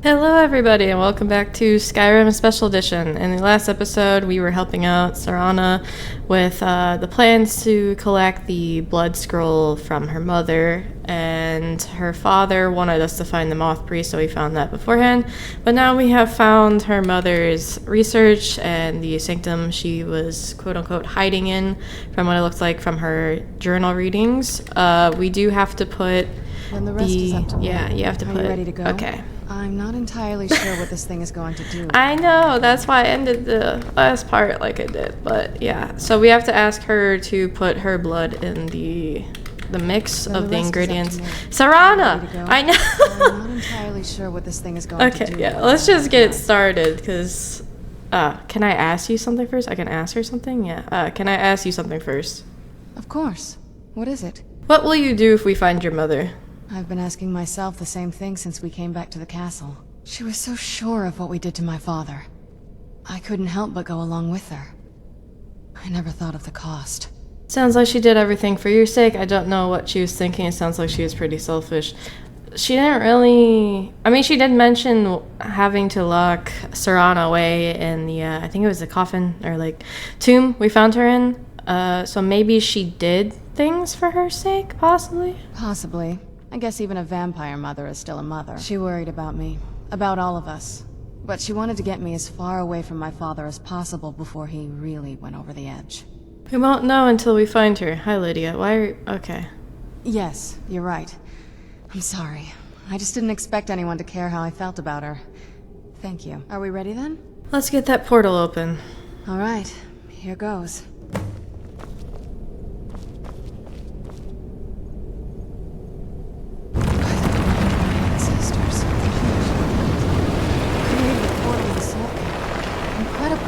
Hello everybody and welcome back to Skyrim Special Edition. In the last episode we were helping out Serana with the plans to collect the blood scroll from her mother, and her father wanted us to find the moth priest, so we found that beforehand. But now we have found her mother's research and the sanctum she was quote-unquote hiding in, from what it looks like from her journal readings. We do have to put Then the rest is up to me. Yeah, you have to Are put... you ready to go? Okay. I'm not entirely sure what this thing is going to do. I know, that's why I ended the last part like I did, but yeah. So we have to ask her to put her blood in the mix Then of the rest is up to ingredients. me. Serana! Ready to go? I know! I'm not entirely sure what this thing is going to do. Okay, yeah, let's just get started, because... can I ask you something first? I can ask her something? Yeah. Can I ask you something first? Of course. What is it? What will you do if we find your mother? I've been asking myself the same thing since we came back to the castle. She was so sure of what we did to my father. I couldn't help but go along with her. I never thought of the cost. Sounds like she did everything for your sake. I don't know what she was thinking. It sounds like she was pretty selfish. She didn't really... I mean, she did mention having to lock Serana away in the, I think it was the coffin, or like, tomb we found her in. So maybe she did things for her sake, possibly? Possibly. I guess even a vampire mother is still a mother. She worried about me. About all of us. But she wanted to get me as far away from my father as possible before he really went over the edge. We won't know until we find her. Hi, Lydia. Why are you... Okay. Yes, you're right. I'm sorry. I just didn't expect anyone to care how I felt about her. Thank you. Are we ready then? Let's get that portal open. All right. Here goes. Ancestors. Created a portal to the Soul Cairn. Incredible.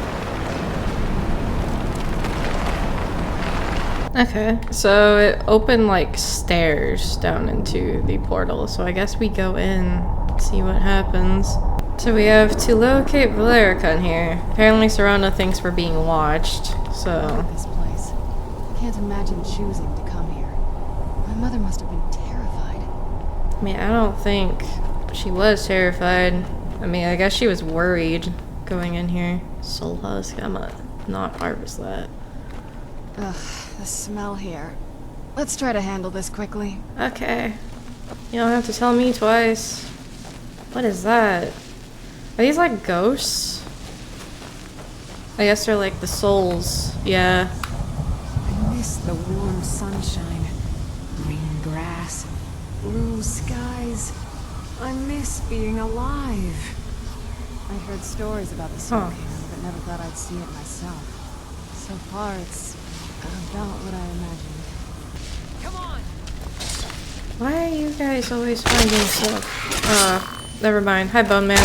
Okay, so it opened like stairs down into the portal, so I guess we go in, see what happens. So we have to locate Valerica in here. Apparently Serana thinks we're being watched, so... Look at this place. I can't imagine choosing to come here. My mother must have been terrified. I mean, I don't think she was terrified. I mean, I guess she was worried going in here. Soul husk, I'm gonna not harvest that. Ugh, the smell here. Let's try to handle this quickly. Okay. You don't have to tell me twice. What is that? Are these like ghosts? I guess they're like the souls. Yeah. I miss the warm sunshine, green grass, blue skies. I miss being alive. I heard stories about the Soul Huh. Cairn, but never thought I'd see it myself. So far, it's about what I imagined. Come on! Why are you guys always finding stuff? Never mind. Hi, Bone Man.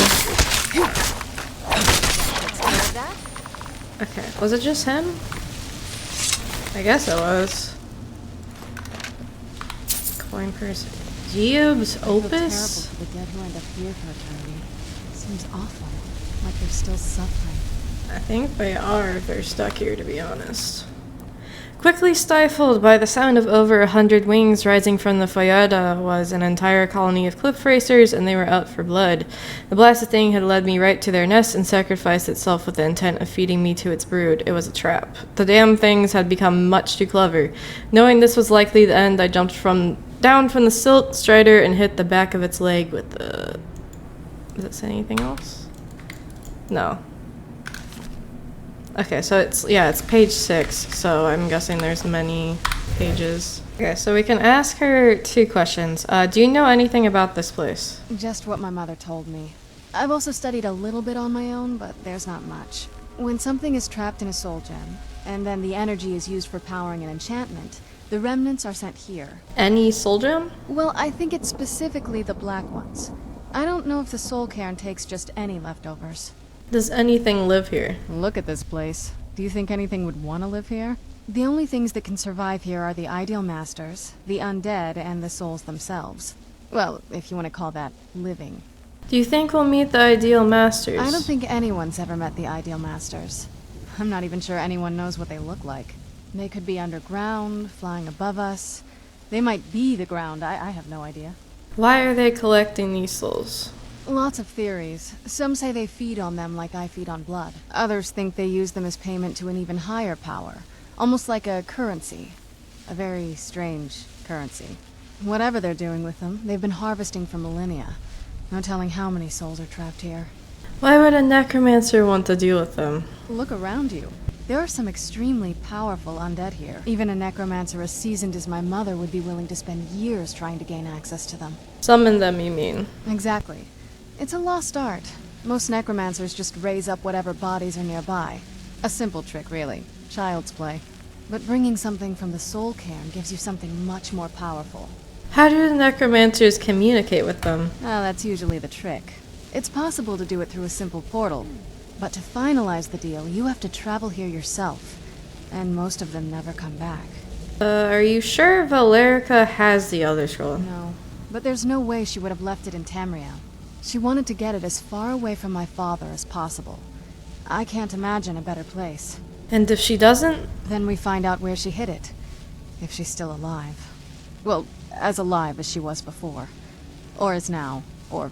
Okay, was it just him? I guess it was. Coin purse. Geob's I feel terrible Opus? for the dead who end up here for eternity. Seems awful, like they're still suffering. I think they are if they're stuck here, to be honest. Quickly stifled by the sound of over 100 wings rising from the Foyada was an entire colony of cliff racers, and they were out for blood. The blasted thing had led me right to their nest and sacrificed itself with the intent of feeding me to its brood. It was a trap. The damn things had become much too clever. Knowing this was likely the end, I jumped down from the silt strider and hit the back of its leg with the... Does it say anything else? No. Okay, so it's page 6, so I'm guessing there's many pages. Okay, so we can ask her 2 questions. Do you know anything about this place? Just what my mother told me. I've also studied a little bit on my own, but there's not much. When something is trapped in a soul gem, and then the energy is used for powering an enchantment, the remnants are sent here. Any soul gem? Well, I think it's specifically the black ones. I don't know if the Soul Cairn takes just any leftovers. Does anything live here? Look at this place. Do you think anything would want to live here? The only things that can survive here are the ideal masters, the undead, and the souls themselves. Well, if you want to call that living. Do you think we'll meet the ideal masters? I don't think anyone's ever met the ideal masters. I'm not even sure anyone knows what they look like. They could be underground, flying above us. They might be the ground, I have no idea. Why are they collecting these souls? Lots of theories. Some say they feed on them like I feed on blood. Others think they use them as payment to an even higher power. Almost like a currency. A very strange currency. Whatever they're doing with them, they've been harvesting for millennia. No telling how many souls are trapped here. Why would a necromancer want to deal with them? Look around you. There are some extremely powerful undead here. Even a necromancer as seasoned as my mother would be willing to spend years trying to gain access to them. Summon them, you mean? Exactly. It's a lost art. Most necromancers just raise up whatever bodies are nearby. A simple trick, really. Child's play. But bringing something from the Soul Cairn gives you something much more powerful. How do the necromancers communicate with them? Well, that's usually the trick. It's possible to do it through a simple portal. But to finalize the deal, you have to travel here yourself. And most of them never come back. Are you sure Valerica has the Elder Scroll? No. But there's no way she would have left it in Tamriel. She wanted to get it as far away from my father as possible. I can't imagine a better place. And if she doesn't? Then we find out where she hid it. If she's still alive. Well, as alive as she was before. Or is now. Or...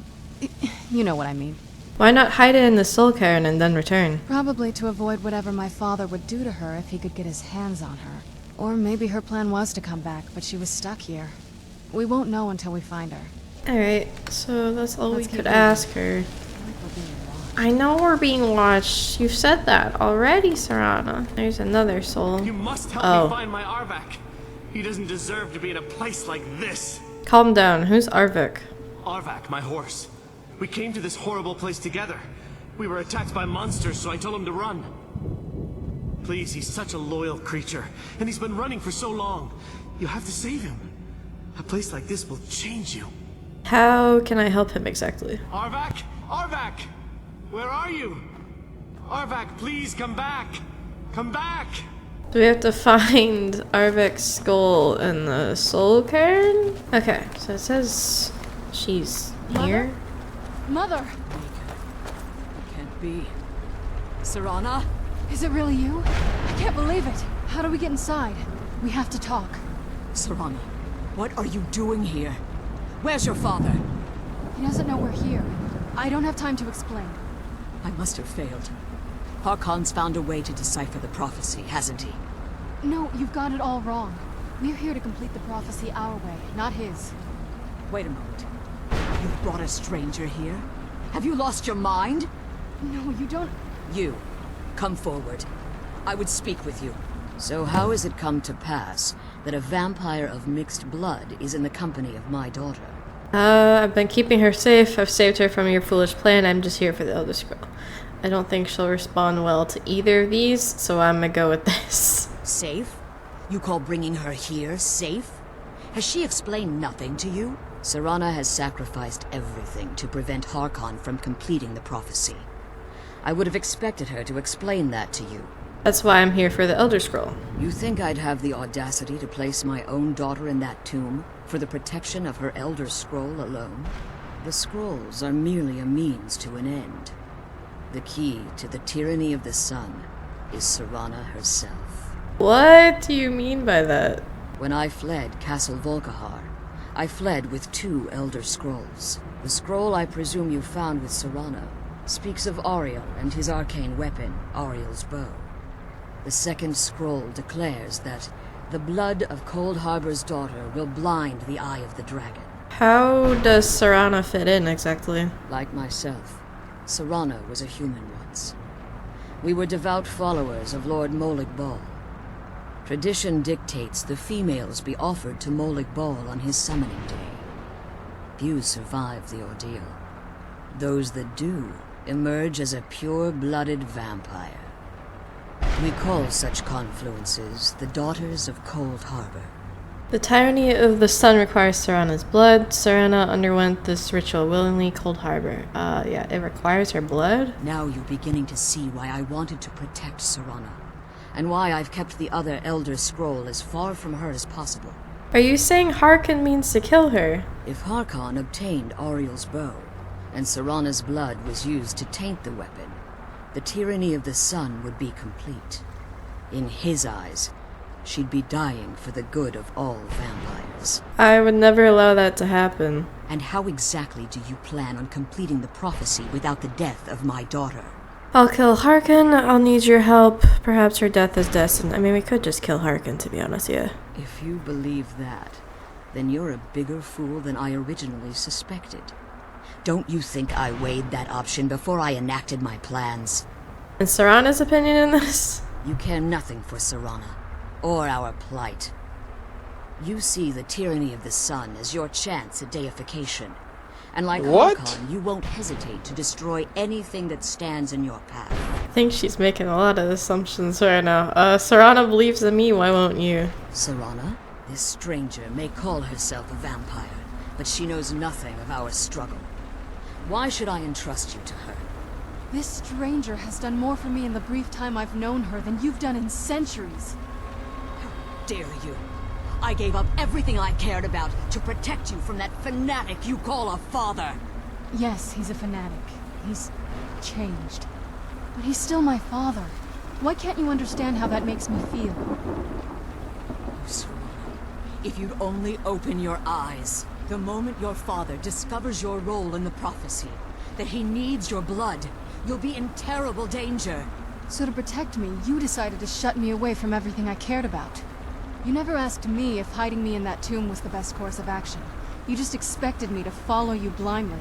you know what I mean. Why not hide it in the Soul Cairn and then return? Probably to avoid whatever my father would do to her if he could get his hands on her. Or maybe her plan was to come back, but she was stuck here. We won't know until we find her. Alright, so that's all Let's we keep could moving. ask her. I know we're being watched. You've said that already, Serana. There's another soul. You must help me find my Arvak. He doesn't deserve to be in a place like this. Calm down. Who's Arvik? Arvak, my horse. We came to this horrible place together. We were attacked by monsters, so I told him to run. Please, he's such a loyal creature, and he's been running for so long. You have to save him. A place like this will change you. How can I help him exactly? Arvak! Arvak! Where are you? Arvak, please come back! Come back! Do we have to find Arvik's skull in the Soul Cairn? Okay, so it says she's here. Mother! Can't be. Serana? Is it really you? I can't believe it. How do we get inside? We have to talk. Serana, what are you doing here? Where's your father? He doesn't know we're here. I don't have time to explain. I must have failed. Harkon's found a way to decipher the prophecy, hasn't he? No, you've got it all wrong. We're here to complete the prophecy our way, not his. Wait a moment. You've brought a stranger here? Have you lost your mind? No, you don't... You, come forward. I would speak with you. So how has it come to pass that a vampire of mixed blood is in the company of my daughter? I've been keeping her safe. I've saved her from your foolish plan. I'm just here for the Elder Scroll. I don't think she'll respond well to either of these, so I'm gonna go with this. Safe? You call bringing her here safe? Has she explained nothing to you? Serana has sacrificed everything to prevent Harkon from completing the prophecy. I would have expected her to explain that to you. That's why I'm here for the Elder Scroll. You think I'd have the audacity to place my own daughter in that tomb for the protection of her Elder Scroll alone? The scrolls are merely a means to an end. The key to the tyranny of the sun is Serana herself. What do you mean by that? When I fled Castle Volkihar, I fled with 2 Elder Scrolls. The scroll I presume you found with Serana speaks of Ariel and his arcane weapon, Ariel's bow. The second scroll declares that the blood of Cold Harbor's daughter will blind the eye of the dragon. How does Serana fit in exactly? Like myself, Serana was a human once. We were devout followers of Lord Molig Bal. Tradition dictates the females be offered to Molig Bal on his summoning day. Few survive the ordeal. Those that do emerge as a pure-blooded vampire. We call such confluences the Daughters of Cold Harbor. The tyranny of the sun requires Serana's blood. Serana underwent this ritual willingly. Cold Harbor. Yeah, it requires her blood? Now you're beginning to see why I wanted to protect Serana, and why I've kept the other Elder Scroll as far from her as possible. Are you saying Harkon means to kill her? If Harkon obtained Ariel's bow, and Serana's blood was used to taint the weapon, the tyranny of the sun would be complete. In his eyes, she'd be dying for the good of all vampires. I would never allow that to happen. And how exactly do you plan on completing the prophecy without the death of my daughter? I'll kill Harkin, I'll need your help. Perhaps her death is destined. I mean, we could just kill Harkin, to be honest, yeah. If you believe that, then you're a bigger fool than I originally suspected. Don't you think I weighed that option before I enacted my plans? And Serana's opinion in this? You care nothing for Serana, or our plight. You see the tyranny of the sun as your chance at deification. And like Harkon, you won't hesitate to destroy anything that stands in your path. I think she's making a lot of assumptions right now. Serana believes in me, why won't you? Serana, this stranger may call herself a vampire, but she knows nothing of our struggle. Why should I entrust you to her? This stranger has done more for me in the brief time I've known her than you've done in centuries. How dare you! I gave up everything I cared about to protect you from that fanatic you call a father! Yes, he's a fanatic. He's changed. But he's still my father. Why can't you understand how that makes me feel? Serana, if you'd only open your eyes. The moment your father discovers your role in the prophecy, that he needs your blood, you'll be in terrible danger. So to protect me, you decided to shut me away from everything I cared about. You never asked me if hiding me in that tomb was the best course of action. You just expected me to follow you blindly.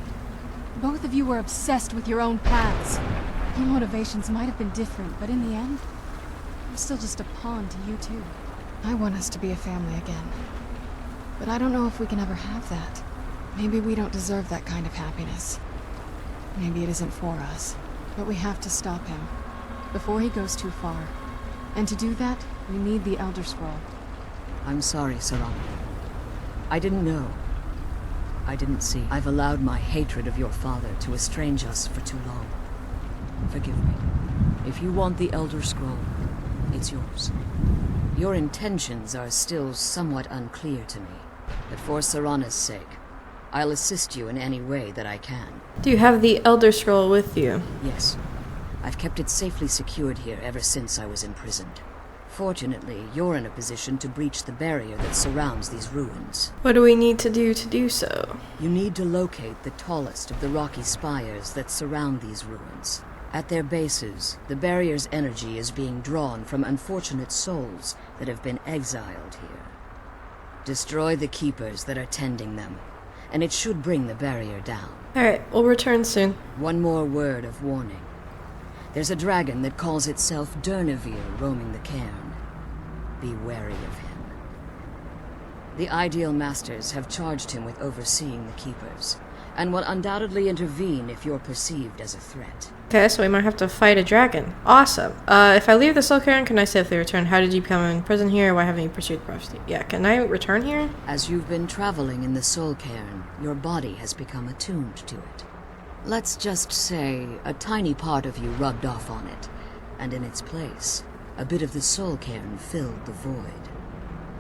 Both of you were obsessed with your own paths. Your motivations might have been different, but in the end, I'm still just a pawn to you two. I want us to be a family again. But I don't know if we can ever have that. Maybe we don't deserve that kind of happiness. Maybe it isn't for us. But we have to stop him before he goes too far. And to do that, we need the Elder Scroll. I'm sorry, Serana. I didn't know. I didn't see. I've allowed my hatred of your father to estrange us for too long. Forgive me. If you want the Elder Scroll, it's yours. Your intentions are still somewhat unclear to me, but for Serana's sake, I'll assist you in any way that I can. Do you have the Elder Scroll with you? Yes. I've kept it safely secured here ever since I was imprisoned. Fortunately, you're in a position to breach the barrier that surrounds these ruins. What do we need to do so? You need to locate the tallest of the rocky spires that surround these ruins. At their bases, the barrier's energy is being drawn from unfortunate souls that have been exiled here. Destroy the keepers that are tending them, and it should bring the barrier down. Alright, we'll return soon. One more word of warning. There's a dragon that calls itself Durnevere roaming the cairn. Be wary of him. The Ideal Masters have charged him with overseeing the keepers, and will undoubtedly intervene if you're perceived as a threat. Okay, so we might have to fight a dragon. Awesome. If I leave the Soul Cairn, can I safely return? How did you become in prison here? Why haven't you pursued the prophecy? Yeah, can I return here? As you've been traveling in the Soul Cairn, your body has become attuned to it. Let's just say a tiny part of you rubbed off on it, and in its place, a bit of the Soul Cairn filled the void.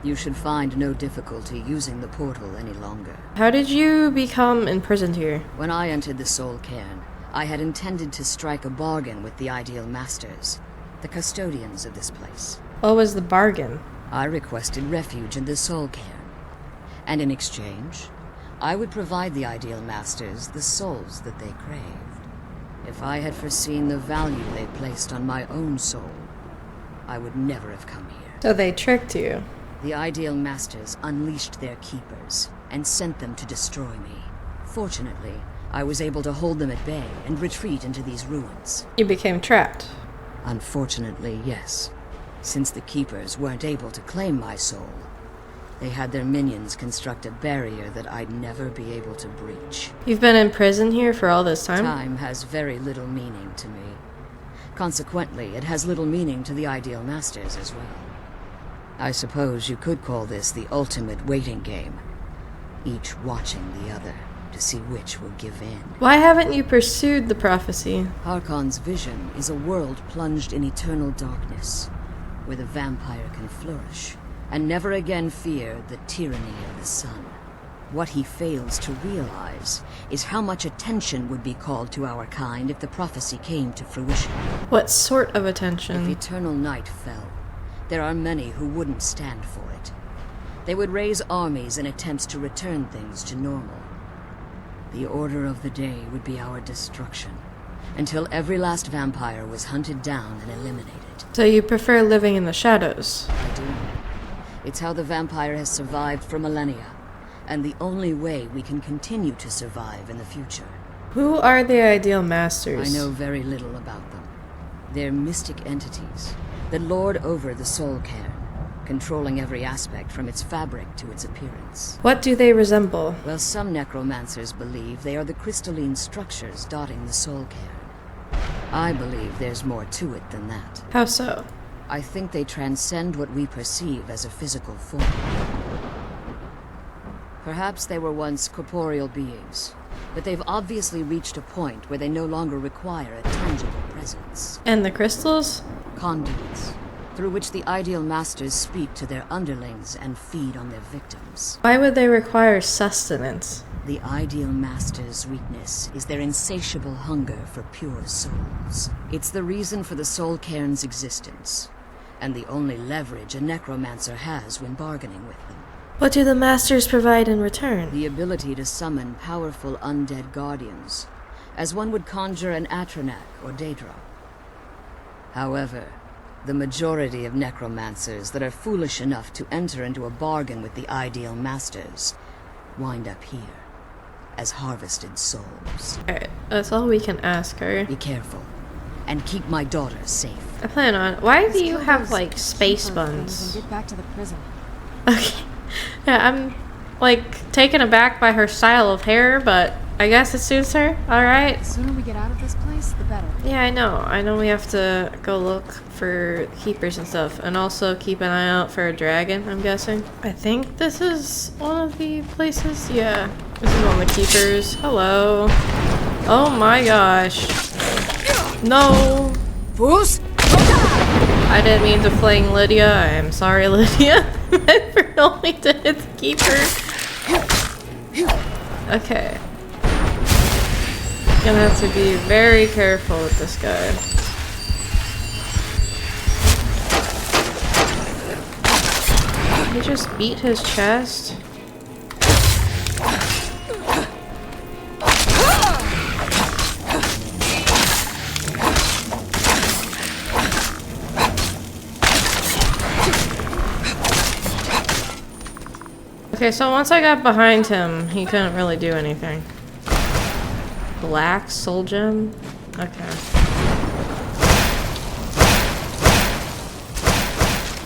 You should find no difficulty using the portal any longer. How did you become imprisoned here? When I entered the Soul Cairn, I had intended to strike a bargain with the Ideal Masters, the custodians of this place. What was the bargain? I requested refuge in the Soul Cairn, and in exchange, I would provide the Ideal Masters the souls that they craved. If I had foreseen the value they placed on my own soul, I would never have come here. So they tricked you. The Ideal Masters unleashed their keepers and sent them to destroy me. Fortunately, I was able to hold them at bay and retreat into these ruins. You became trapped. Unfortunately, yes. Since the keepers weren't able to claim my soul, they had their minions construct a barrier that I'd never be able to breach. You've been in prison here for all this time? Time has very little meaning to me. Consequently, it has little meaning to the Ideal Masters as well. I suppose you could call this the ultimate waiting game, each watching the other to see which will give in. Why haven't you pursued the prophecy? Harkon's vision is a world plunged in eternal darkness, where the vampire can flourish, and never again fear the tyranny of the sun. What he fails to realize is how much attention would be called to our kind if the prophecy came to fruition. What sort of If attention? eternal night fell, there are many who wouldn't stand for it. They would raise armies in attempts to return things to normal. The order of the day would be our destruction, until every last vampire was hunted down and eliminated. So you prefer living in the shadows? I do. It's how the vampire has survived for millennia, and the only way we can continue to survive in the future. Who are the ideal masters? I know very little about them. They're mystic entities that lord over the Soul Cairn, controlling every aspect from its fabric to its appearance. What do they resemble? Well, some necromancers believe they are the crystalline structures dotting the Soul Cairn. I believe there's more to it than that. How so? I think they transcend what we perceive as a physical form. Perhaps they were once corporeal beings, but they've obviously reached a point where they no longer require a tangible presence. And the crystals? Conduits, through which the ideal masters speak to their underlings and feed on their victims. Why would they require sustenance? The ideal master's weakness is their insatiable hunger for pure souls. It's the reason for the Soul Cairn's existence, and the only leverage a necromancer has when bargaining with them. What do the masters provide in return? The ability to summon powerful undead guardians, as one would conjure an Atronak or Daedra. However, the majority of necromancers that are foolish enough to enter into a bargain with the ideal masters wind up here as harvested souls. Alright, that's all we can ask her. Be careful, and keep my daughter safe. I plan on. Why Let's do you kill have those like space keeper things buns? and get back to the prison. Okay. Yeah, I'm like taken aback by her style of hair, but I guess it suits her. Alright. The sooner we get out of this place, the better. Yeah, I know. I know we have to go look for keepers and stuff, and also keep an eye out for a dragon, I'm guessing. I think this is one of the places. Yeah, this is one of the keepers. Hello. Oh my gosh. No. Fools! I didn't mean to fling Lydia. I am sorry, Lydia. I meant only to hit the keeper. Okay. Gonna have to be very careful with this guy. He just beat his chest. Okay, so once I got behind him, he couldn't really do anything. Black soul gem? Okay.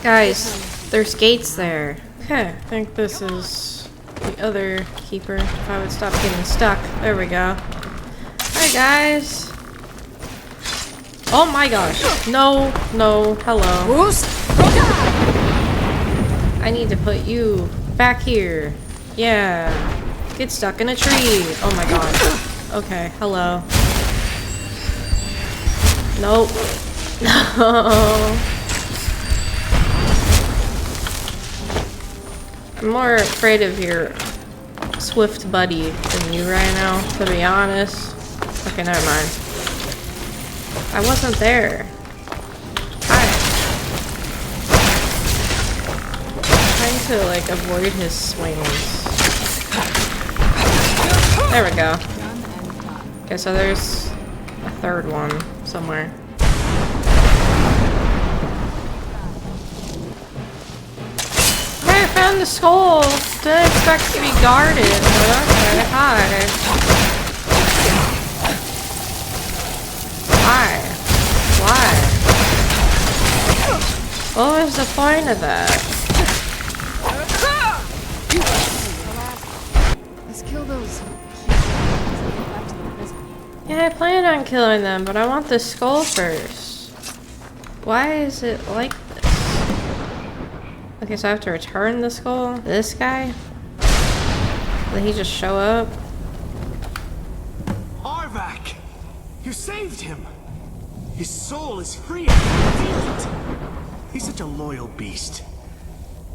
Guys, there's gates there. Okay, I think this is the other keeper. If I would stop getting stuck. There we go. Hi guys. Oh my gosh. No, no, hello. I need to put you back here. Yeah. Get stuck in a tree. Oh my god. Okay, hello. Nope. No. I'm more afraid of your swift buddy than you right now, to be honest. Okay, never mind. I wasn't there. Trying to like avoid his swings. There we go. Okay, so there's a third one somewhere. Hey, I found the skull. Didn't expect to be guarded, but okay, hi. Why? Why? What was the point of that? Let's kill those and get back to the prison. Yeah, I planned on killing them, but I want the skull first. Why is it like this? Okay, so I have to return the skull? This guy? Did he just show up? Arvak! You saved him! His soul is free, I can feel it! He's such a loyal beast.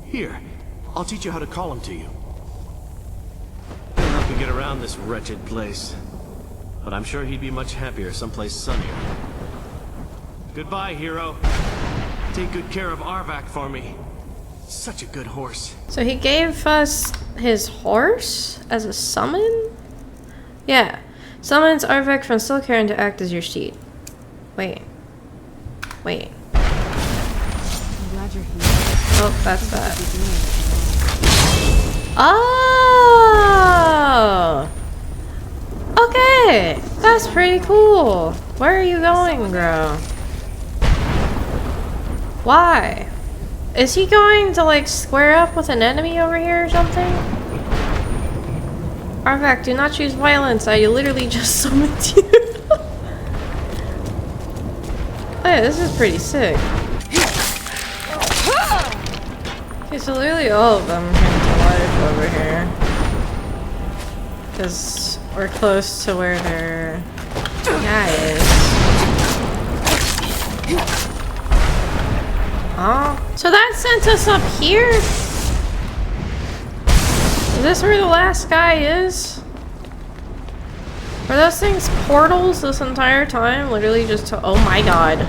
Here, I'll teach you how to call him to you. He'll help me get around this wretched place. But I'm sure he'd be much happier someplace sunnier. Goodbye, hero. Take good care of Arvak for me. Such a good horse. So he gave us his horse as a summon? Yeah. Summons Arvak from Soul Cairn to act as your sheet. Wait. I'm glad you're here. Oh, that's that. Oh! Okay! That's pretty cool. Where are you going, bro? Why? Is he going to, like, square up with an enemy over here or something? Arvak, do not choose violence. I literally just summoned you. Hey, this is pretty sick. Okay, so literally all of them came to life over here. Because we're close to where their guy is. Oh, so that sent us up here? Is this where the last guy is? Were those things portals this entire time? Literally just to— oh my god.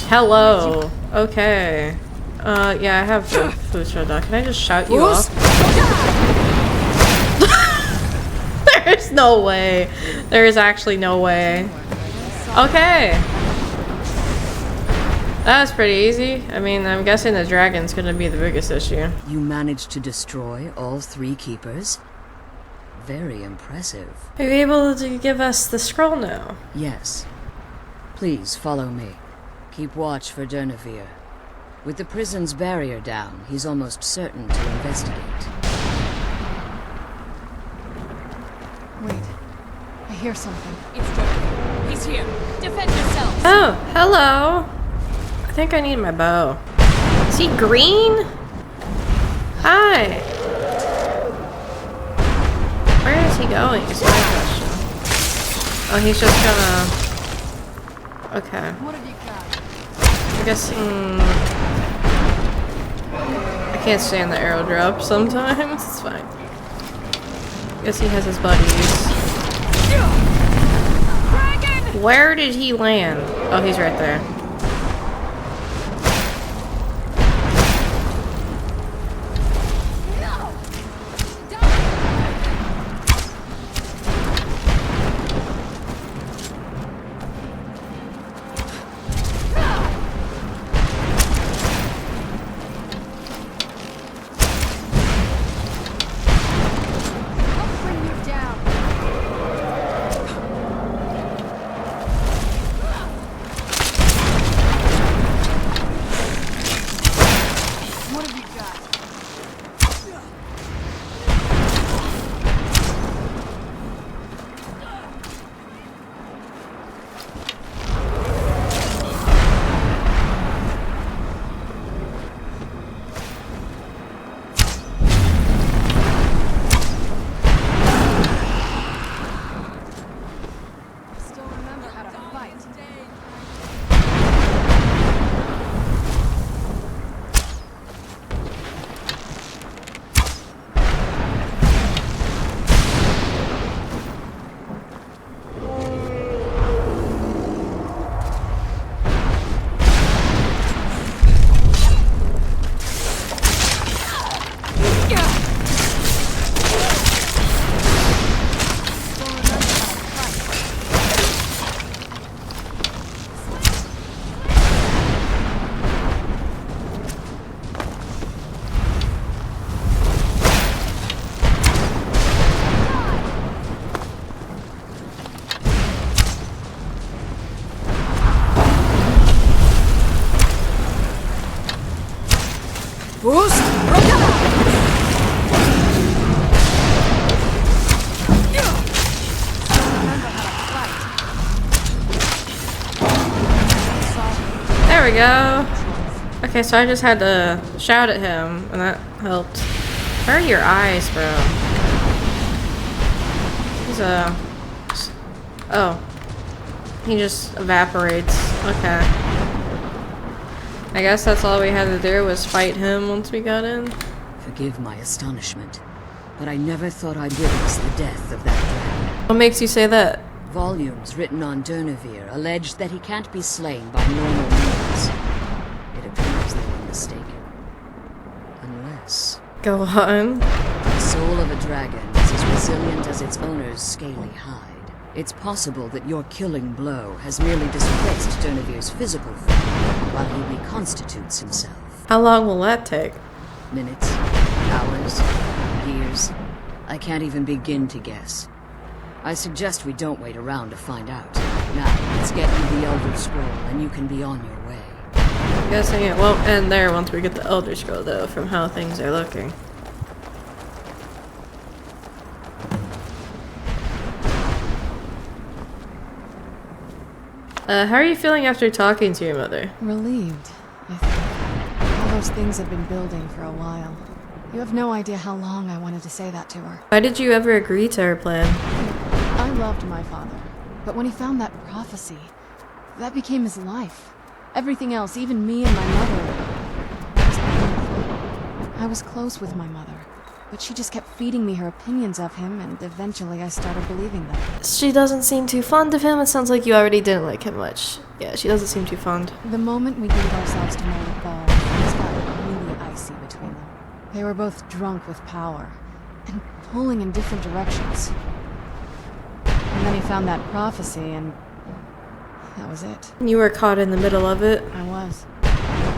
Hello. Okay. Yeah, I have Fushada. Can I just shout you off? There's no way. There is actually no way. Okay. That was pretty easy. I mean, I'm guessing the dragon's gonna be the biggest issue. You managed to destroy all 3 keepers? Very impressive. Are you able to give us the scroll now? Yes. Please follow me. Keep watch for Durnevere. With the prison's barrier down, he's almost certain to investigate. Wait. I hear something. It's Durnevere. He's here. Defend yourself. Oh, hello. I think I need my bow. Is he green? Hi. Where is he going is my question. Oh, he's just gonna... okay. What have you got? I'm guessing... I can't stand the arrow drop sometimes. It's fine. I guess he has his buddies. Where did he land? Oh, he's right there. There we go. Okay, so I just had to shout at him, and that helped. Where are your eyes, bro? He's a... oh. He just evaporates. Okay. I guess that's all we had to do was fight him once we got in. Forgive my astonishment, but I never thought I'd witness the death of that dragon. What makes you say that? Volumes written on Durnevere allege that he can't be slain by normal means. It appears mistaken. Unless Go on. the soul of a dragon is as resilient as its owner's scaly hide. It's possible that your killing blow has merely displaced Dernevir's physical form while he reconstitutes himself. How long will that take? Minutes, hours, years. I can't even begin to guess. I suggest we don't wait around to find out. Now, let's get you the Elder Scroll and you can be on your way. I'm guessing it won't end there once we get the Elder Scroll, though, from how things are looking. How are you feeling after talking to your mother? Relieved, I think. All those things had been building for a while. You have no idea how long I wanted to say that to her. Why did you ever agree to her plan? I loved my father, but when he found that prophecy, that became his life. Everything else, even me and my mother, was painful. I was close with my mother, but she just kept feeding me her opinions of him, and eventually I started believing them. She doesn't seem too fond of him. It sounds like you already didn't like him much. Yeah, she doesn't seem too fond. The moment we gave ourselves to Molik Ball, things got really icy between them. They were both drunk with power, and pulling in different directions. And then he found that prophecy, and that was it. You were caught in the middle of it. I was.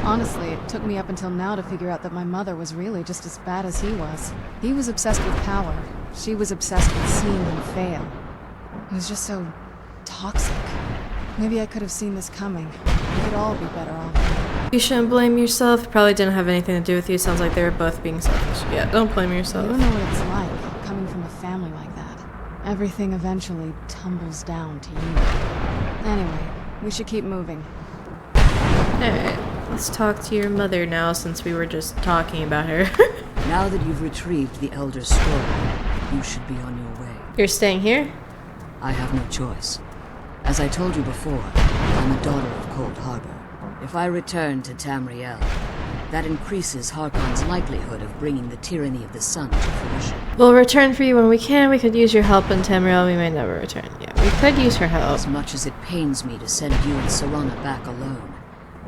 Honestly, it took me up until now to figure out that my mother was really just as bad as he was. He was obsessed with power. She was obsessed with seeing him fail. It was just so toxic. Maybe I could have seen this coming. We could all be better off. You shouldn't blame yourself. It probably didn't have anything to do with you. Sounds like they were both being selfish. Yeah, don't blame You yourself. don't know what it's like, coming from a family like that. Everything eventually tumbles down to you. Anyway, we should keep moving. Alright, let's talk to your mother now since we were just talking about her. Now that you've retrieved the Elder Scroll, you should be on your way. You're staying here? I have no choice. As I told you before, I'm a daughter of Cold Harbor. If I return to Tamriel, that increases Harkon's likelihood of bringing the tyranny of the sun to fruition. We'll return for you when we can. We could use your help in Tamriel. We may never return. Yeah, we could use her help. As much as it pains me to send you and Serana back alone,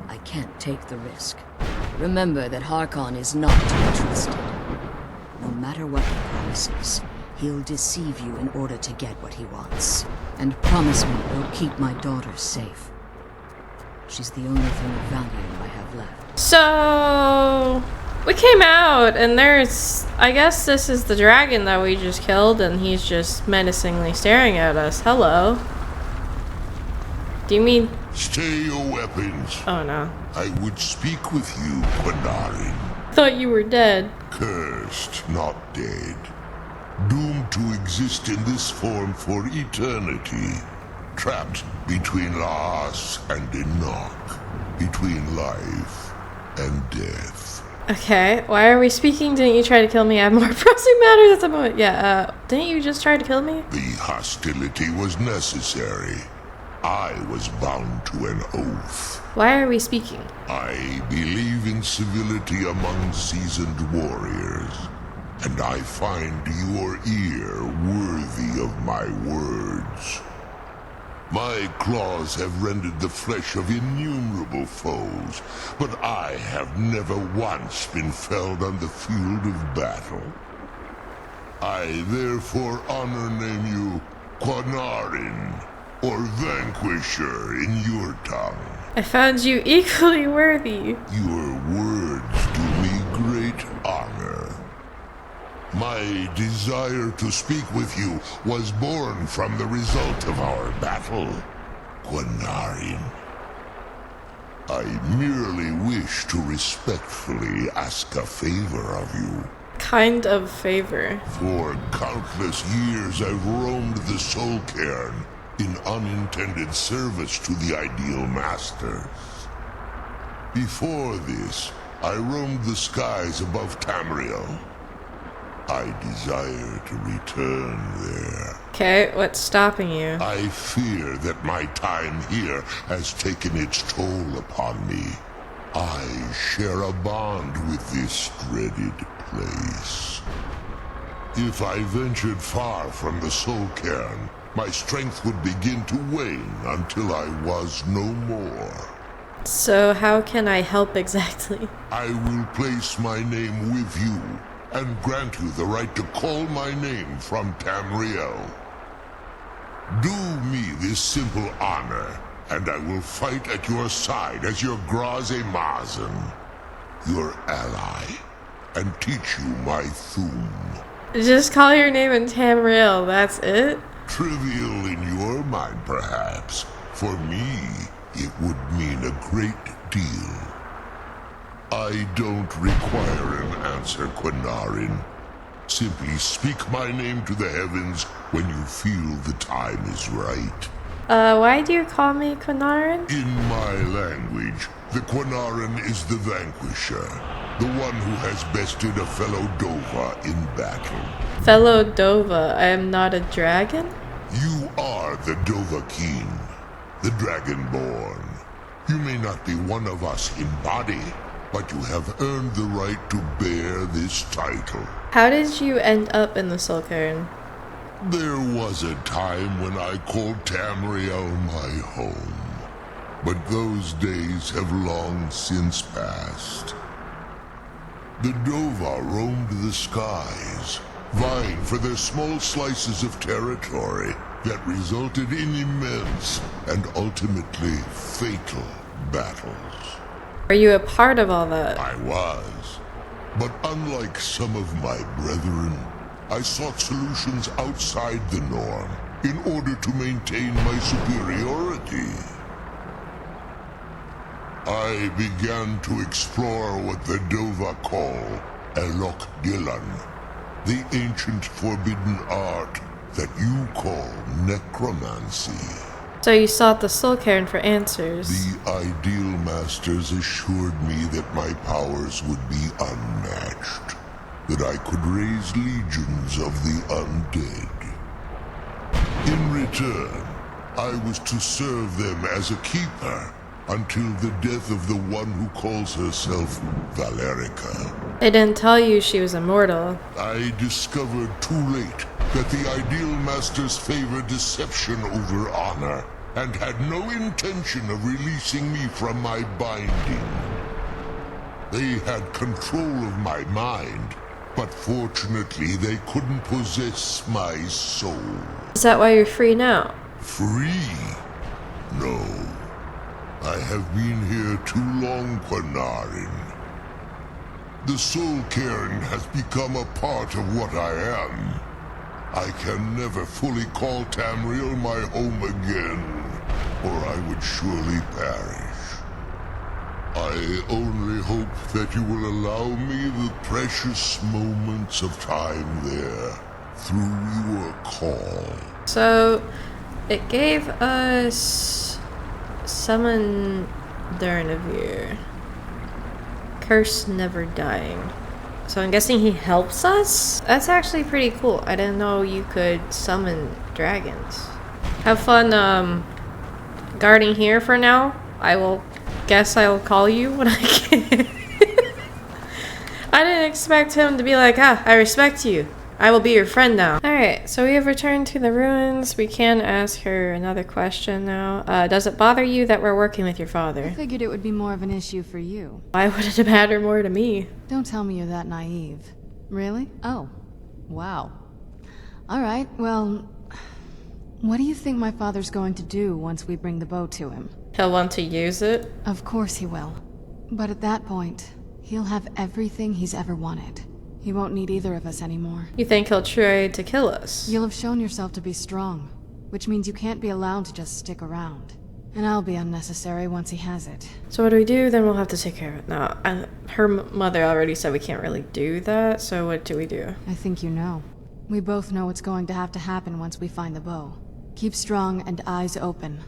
I can't take the risk. Remember that Harkon is not to be trusted. No matter what he promises, he'll deceive you in order to get what he wants. And promise me you'll keep my daughter safe. She's the only thing of value I have left. So, we came out, and there's... I guess this is the dragon that we just killed, and he's just menacingly staring at us. Hello. Do you mean... Stay your weapons. Oh, no. I would speak with you, Quanarin. Thought you were dead. Cursed, not dead. Doomed to exist in this form for eternity. Trapped between Laas and Enoch. Between life and death. Okay, why are we speaking? Didn't you try to kill me? I have more pressing matters at the moment. Yeah, didn't you just try to kill me? The hostility was necessary. I was bound to an oath. Why are we speaking? I believe in civility among seasoned warriors, and I find your ear worthy of my words. My claws have rended the flesh of innumerable foes, but I have never once been felled on the field of battle. I therefore honor name you Quanarin, or Vanquisher in your tongue. I found you equally worthy. Your words do me great honor. My desire to speak with you was born from the result of our battle, Quanarin. I merely wish to respectfully ask a favor of you. Kind of favor. For countless years I've roamed the Soul Cairn in unintended service to the Ideal Masters. Before this, I roamed the skies above Tamriel. I desire to return there. Okay, what's stopping you? I fear that my time here has taken its toll upon me. I share a bond with this dreaded place. If I ventured far from the Soul Cairn, my strength would begin to wane until I was no more. So how can I help exactly? I will place my name with you and grant you the right to call my name from Tamriel. Do me this simple honor, and I will fight at your side as your Graze Mazen, your ally, and teach you my Thum. Just call your name in Tamriel, that's it? Trivial in your mind, perhaps. For me, it would mean a great deal. I don't require an answer, Quinarin. Simply speak my name to the heavens when you feel the time is right. Why do you call me Quinarin? In my language, the Quinarin is the vanquisher, the one who has bested a fellow Dova in battle. Fellow Dova, I am not a dragon? You are the Dovahkiin, the Dragonborn. You may not be one of us in body, but you have earned the right to bear this title. How did you end up in the Soul Cairn? There was a time when I called Tamriel my home, but those days have long since passed. The Dova roamed the skies, vying for their small slices of territory that resulted in immense and ultimately fatal battles. Are you a part of all that? I was, but unlike some of my brethren, I sought solutions outside the norm in order to maintain my superiority. I began to explore what the Dova call Elok Gillan, the ancient forbidden art that you call necromancy. So you sought the Soul Cairn for answers. The Ideal Masters assured me that my powers would be unmatched, that I could raise legions of the undead. In return, I was to serve them as a keeper until the death of the one who calls herself Valerica. They didn't tell you she was immortal. I discovered too late that the Ideal Masters favor deception over honor, and had no intention of releasing me from my binding. They had control of my mind, but fortunately they couldn't possess my soul. Is that why you're free now? Free? No. I have been here too long, Quinarin. The Soul Cairn has become a part of what I am. I can never fully call Tamriel my home again, or I would surely perish. I only hope that you will allow me the precious moments of time there, through your call. So, it gave us Summon Durnavir. Curse never dying. So I'm guessing he helps us? That's actually pretty cool. I didn't know you could summon dragons. Have fun guarding here for now. I'll call you when I can. I didn't expect him to be like, I respect you. I will be your friend now. Alright, so we have returned to the ruins. We can ask her another question now. Does it bother you that we're working with your father? I figured it would be more of an issue for you. Why would it matter more to me? Don't tell me you're that naive. Really? Oh. Wow. Alright, well... What do you think my father's going to do once we bring the bow to him? He'll want to use it? Of course he will. But at that point, he'll have everything he's ever wanted. He won't need either of us anymore. You think he'll try to kill us? You'll have shown yourself to be strong, which means you can't be allowed to just stick around. And I'll be unnecessary once he has it. So what do we do? Then we'll have to take care of it. No, her mother already said we can't really do that, so what do we do? I think you know. We both know what's going to have to happen once we find the bow. Keep strong and eyes open.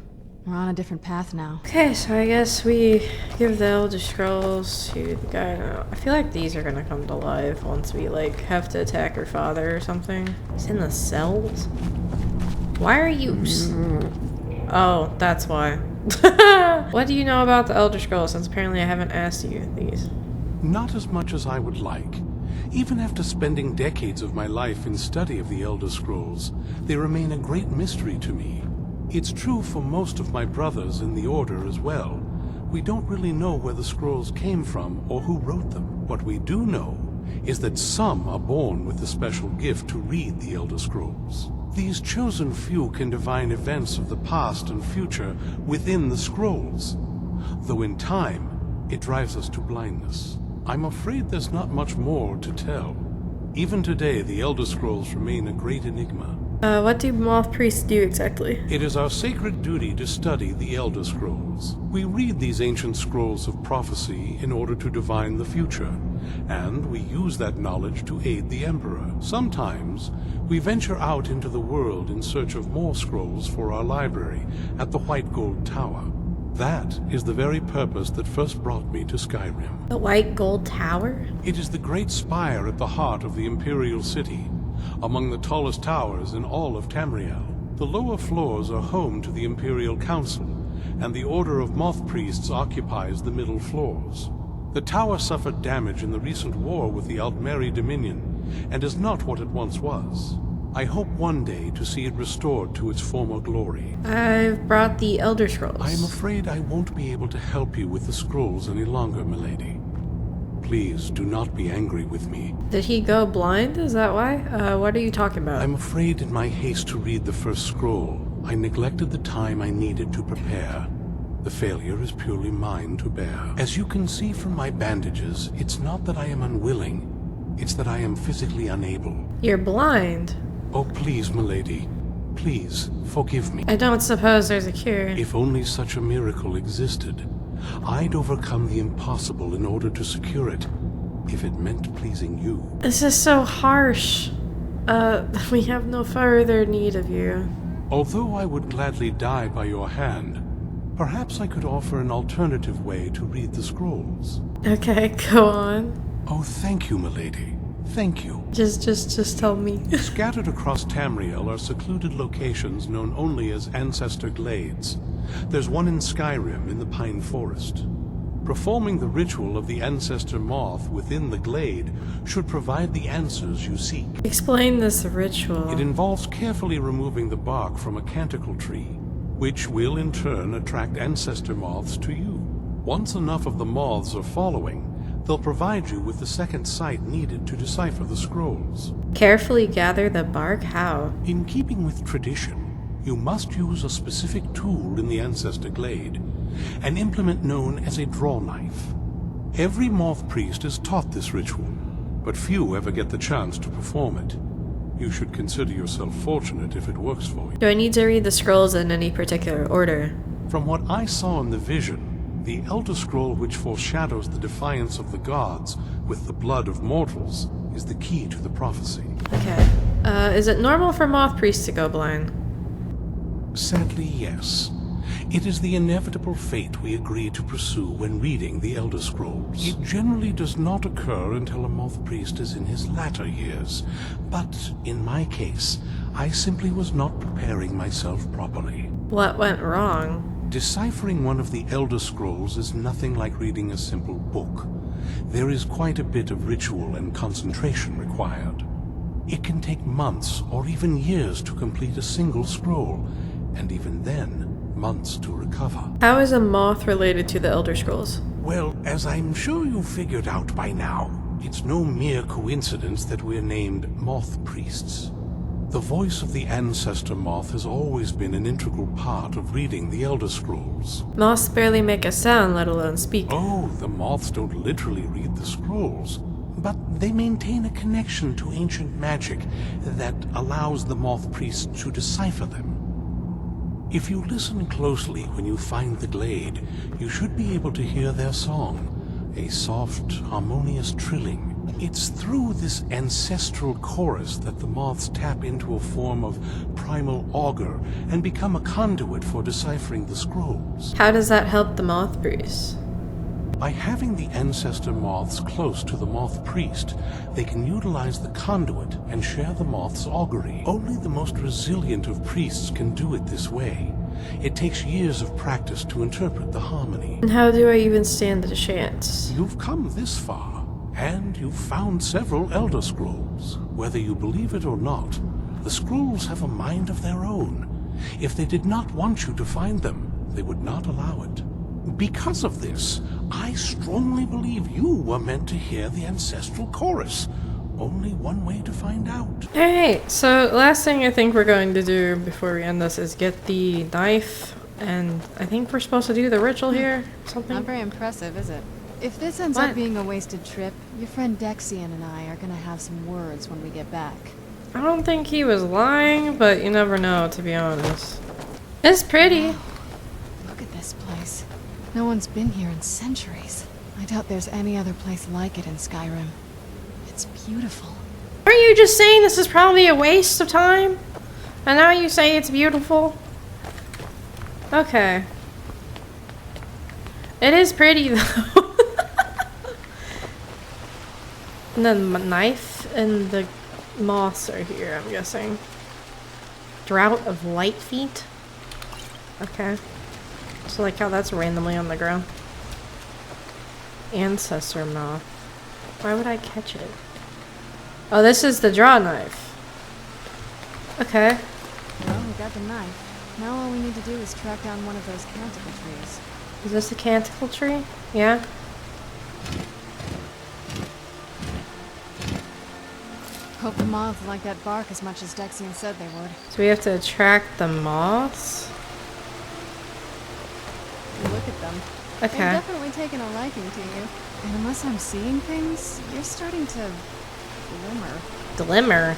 We're on a different path now. Okay, so I guess we give the Elder Scrolls to the guy now. I feel like these are gonna come to life once we, like, have to attack her father or something. He's in the cells? Why are you... Oh, that's why. What do you know about the Elder Scrolls, since apparently I haven't asked you these? Not as much as I would like. Even after spending decades of my life in study of the Elder Scrolls, they remain a great mystery to me. It's true for most of my brothers in the Order as well, We don't really know where the scrolls came from or who wrote them. What we do know is that some are born with the special gift to read the Elder Scrolls. These chosen few can divine events of the past and future within the scrolls, though in time, it drives us to blindness. I'm afraid there's not much more to tell. Even today, the Elder Scrolls remain a great enigma. What do moth priests do exactly? It is our sacred duty to study the Elder Scrolls. We read these ancient scrolls of prophecy in order to divine the future, and we use that knowledge to aid the Emperor. Sometimes, we venture out into the world in search of more scrolls for our library at the White Gold Tower. That is the very purpose that first brought me to Skyrim. The White Gold Tower? It is the great spire at the heart of the Imperial City, among the tallest towers in all of Tamriel. The lower floors are home to the Imperial Council, and the Order of Moth Priests occupies the middle floors. The tower suffered damage in the recent war with the Altmeri Dominion, and is not what it once was. I hope one day to see it restored to its former glory. I've brought the Elder Scrolls. I am afraid I won't be able to help you with the scrolls any longer, milady. Please do not be angry with me. Did he go blind? Is that why? What are you talking about? I'm afraid in my haste to read the first scroll, I neglected the time I needed to prepare. The failure is purely mine to bear. As you can see from my bandages, it's not that I am unwilling. It's that I am physically unable. You're blind. Oh, please, milady. Please, forgive me. I don't suppose there's a cure. If only such a miracle existed, I'd overcome the impossible in order to secure it, if it meant pleasing you. This is so harsh. We have no further need of you. Although I would gladly die by your hand, perhaps I could offer an alternative way to read the scrolls. Okay, go on. Oh, thank you, milady. Thank you. Just tell me. Scattered across Tamriel are secluded locations known only as Ancestor Glades. There's one in Skyrim in the Pine Forest. Performing the ritual of the Ancestor Moth within the glade should provide the answers you seek. Explain this ritual. It involves carefully removing the bark from a canticle tree, which will in turn attract Ancestor Moths to you. Once enough of the moths are following, they'll provide you with the second sight needed to decipher the scrolls. Carefully gather the bark? How? In keeping with tradition, you must use a specific tool in the Ancestor Glade, an implement known as a draw knife. Every moth priest is taught this ritual, but few ever get the chance to perform it. You should consider yourself fortunate if it works for you. Do I need to read the scrolls in any particular order? From what I saw in the vision, the Elder Scroll which foreshadows the defiance of the gods with the blood of mortals is the key to the prophecy. Okay. Is it normal for moth priests to go blind? Sadly, yes. It is the inevitable fate we agree to pursue when reading the Elder Scrolls. It generally does not occur until a moth priest is in his latter years, but in my case, I simply was not preparing myself properly. What went wrong? Deciphering one of the Elder Scrolls is nothing like reading a simple book. There is quite a bit of ritual and concentration required. It can take months or even years to complete a single scroll, and even then, months to recover. How is a moth related to the Elder Scrolls? Well, as I'm sure you've figured out by now, it's no mere coincidence that we're named Moth Priests. The voice of the Ancestor Moth has always been an integral part of reading the Elder Scrolls. Moths barely make a sound, let alone speak. Oh, the moths don't literally read the scrolls, but they maintain a connection to ancient magic that allows the Moth Priests to decipher them. If you listen closely when you find the glade, you should be able to hear their song, a soft, harmonious trilling. It's through this ancestral chorus that the moths tap into a form of primal augur and become a conduit for deciphering the scrolls. How does that help the moth priests? By having the ancestor moths close to the moth priest, they can utilize the conduit and share the moth's augury. Only the most resilient of priests can do it this way. It takes years of practice to interpret the harmony. And how do I even stand a chance? You've come this far, and you've found several Elder Scrolls. Whether you believe it or not, the scrolls have a mind of their own. If they did not want you to find them, they would not allow it. Because of this, I strongly believe you were meant to hear the ancestral chorus. Only one way to find out. Alright, so last thing I think we're going to do before we end this is get the knife, and I think we're supposed to do the ritual here, something. Not very impressive, is it? If this ends up being a wasted trip, your friend Dexian and I are gonna have some words when we get back. I don't think he was lying, but you never know, to be honest. It's pretty. Wow. Look at this place. No one's been here in centuries. I doubt there's any other place like it in Skyrim. It's beautiful. Aren't you just saying this is probably a waste of time? And now you say it's beautiful? Okay. It is pretty though. And then the knife and the moss are here, I'm guessing. Drought of light feet? Okay. So like how that's randomly on the ground. Ancestor moth. Why would I catch it? Oh, this is the draw knife. Okay. Well, we got the knife. Now all we need to do is track down one of those canticle trees. Is this a canticle tree? Yeah. Hope the moths like that bark as much as Dexian said they would. So we have to attract the moths? Look at them. Okay. They've definitely taken a liking to you. And unless I'm seeing things, you're starting to glimmer. Glimmer?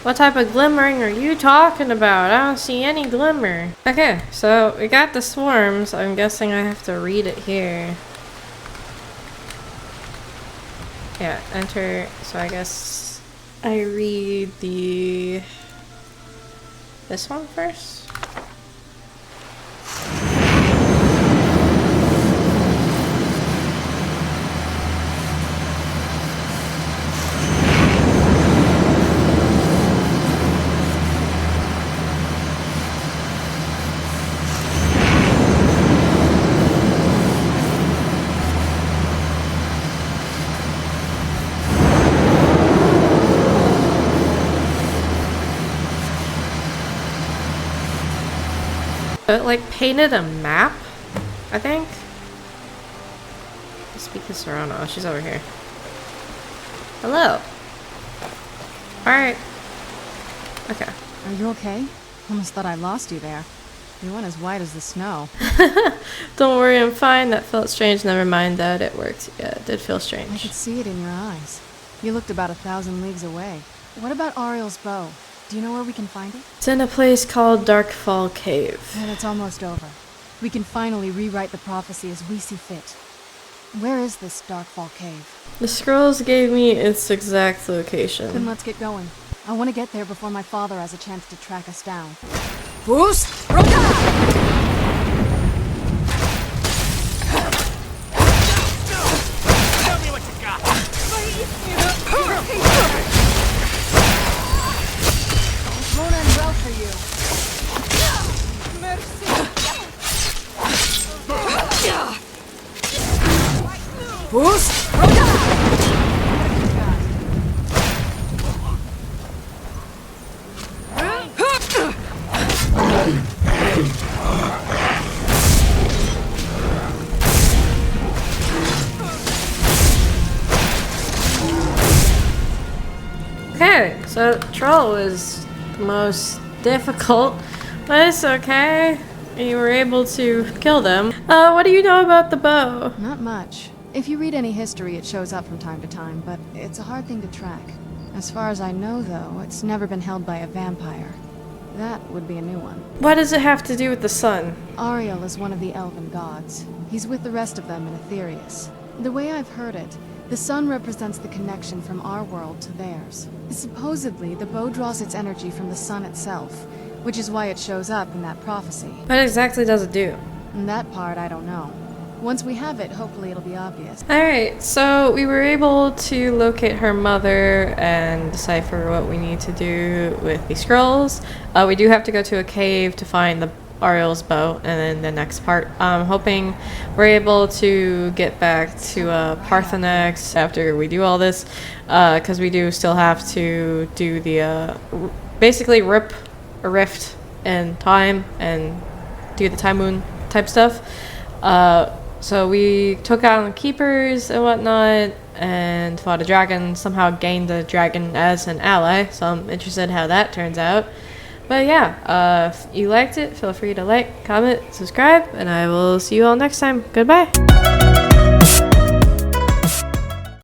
What type of glimmering are you talking about? I don't see any glimmer. Okay, so we got the swarms. I'm guessing I have to read it here. Yeah, enter. So I guess I read this one first. It like painted a map, I think. Speak to Serana. Oh, she's over here. Hello. Alright. Okay. Are you okay? Almost thought I lost you there. You went as white as the snow. Don't worry, I'm fine. That felt strange. Never mind that. It worked. Yeah, it did feel I strange. could see it in your eyes. You looked about 1,000 leagues away. What about Ariel's bow? Do you know where we can find it? It's in a place called Darkfall Cave. Well, it's almost over. We can finally rewrite the prophecy as we see fit. Where is this Darkfall Cave? The scrolls gave me its exact Then location. let's get going. I want to get there before my father has a chance to track us down. Boost! Roda! Tell me what you got! Mona and well for you. Boost! Roda! Okay, so Troll is the most difficult, but it's okay. You were able to kill them. What do you know about the bow? Not much. If you read any history, it shows up from time to time, but it's a hard thing to track. As far as I know, though, it's never been held by a vampire. That would be a new one. What does it have to do with the sun? Ariel is one of the elven gods. He's with the rest of them in Aetherius. The way I've heard it, the sun represents the connection from our world to theirs. Supposedly, the bow draws its energy from the sun itself, which is why it shows up in that prophecy. What exactly does it do? And that part, I don't know. Once we have it, hopefully it'll be obvious. Alright, so we were able to locate her mother and decipher what we need to do with the scrolls. We do have to go to a cave to find the Ariel's bow, and then the next part. I'm hoping we're able to get back to Parthenax after we do all this, because we do still have to do the, basically rip a rift in time and do the time moon type stuff. So we took out the keepers and whatnot and fought a dragon, somehow gained the dragon as an ally, so I'm interested in how that turns out. But yeah, if you liked it, feel free to like, comment, subscribe, and I will see you all next time. Goodbye!